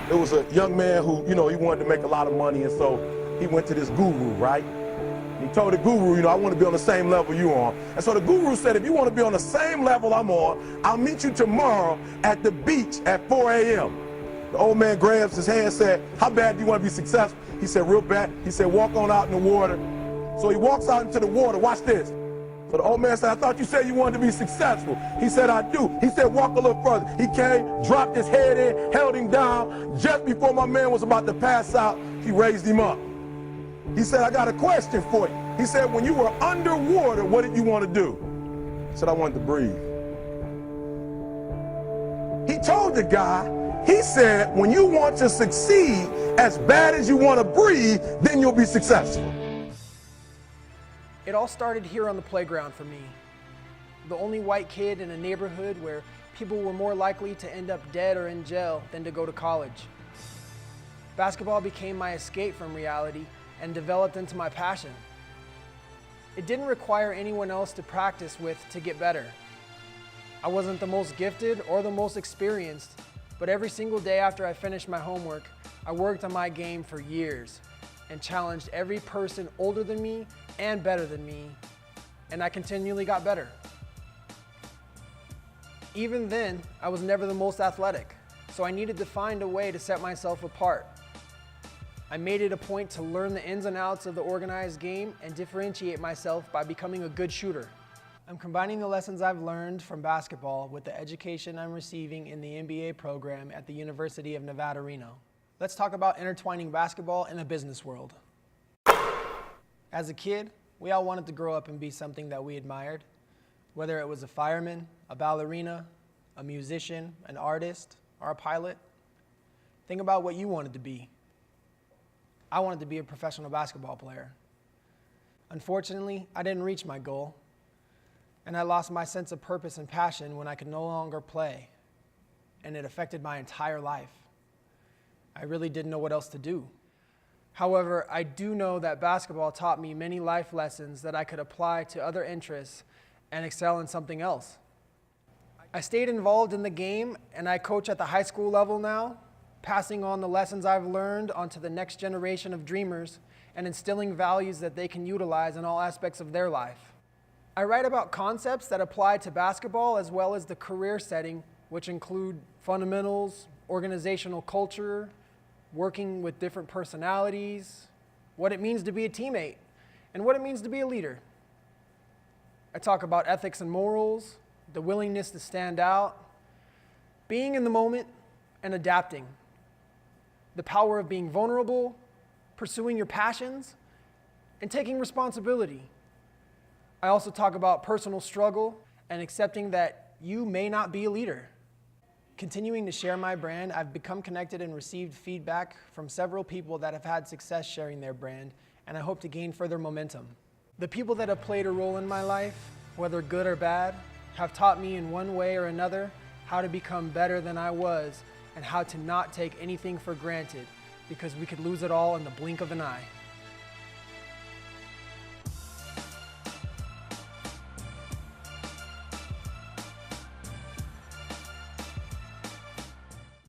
It was a young man who, he wanted to make a lot of money, and so he went to this guru, right? He told the guru, I want to be on the same level you on. And so the guru said, if you want to be on the same level I'm on, I'll meet you tomorrow at the beach at 4 a.m. The old man grabs his hand and said, how bad do you want to be successful? He said, real bad. He said, walk on out in the water. So he walks out into the water. Watch this. So the old man said, I thought you said you wanted to be successful. He said, I do. He said, walk a little further. He came, dropped his head in, held him down. Just before my man was about to pass out, he raised him up. He said, I got a question for you. He said, when you were underwater, what did you want to do? He said, I wanted to breathe. He told the guy, he said, when you want to succeed as bad as you want to breathe, then you'll be successful. It all started here on the playground for me. The only white kid in a neighborhood where people were more likely to end up dead or in jail than to go to college. Basketball became my escape from reality and developed into my passion. It didn't require anyone else to practice with to get better. I wasn't the most gifted or the most experienced, but every single day after I finished my homework, I worked on my game for years and challenged every person older than me and better than me, and I continually got better. Even then, I was never the most athletic, so I needed to find a way to set myself apart. I made it a point to learn the ins and outs of the organized game and differentiate myself by becoming a good shooter. I'm combining the lessons I've learned from basketball with the education I'm receiving in the MBA program at the University of Nevada, Reno. Let's talk about intertwining basketball in the business world. As a kid, we all wanted to grow up and be something that we admired, whether it was a fireman, a ballerina, a musician, an artist, or a pilot. Think about what you wanted to be. I wanted to be a professional basketball player. Unfortunately, I didn't reach my goal, and I lost my sense of purpose and passion when I could no longer play, and it affected my entire life. I really didn't know what else to do. However, I do know that basketball taught me many life lessons that I could apply to other interests and excel in something else. I stayed involved in the game, and I coach at the high school level now, passing on the lessons I've learned onto the next generation of dreamers and instilling values that they can utilize in all aspects of their life. I write about concepts that apply to basketball as well as the career setting, which include fundamentals, organizational culture, working with different personalities, what it means to be a teammate, and what it means to be a leader. I talk about ethics and morals, the willingness to stand out, being in the moment, and adapting. The power of being vulnerable, pursuing your passions, and taking responsibility. I also talk about personal struggle and accepting that you may not be a leader. Continuing to share my brand, I've become connected and received feedback from several people that have had success sharing their brand, and I hope to gain further momentum. The people that have played a role in my life, whether good or bad, have taught me in one way or another how to become better than I was and how to not take anything for granted, because we could lose it all in the blink of an eye.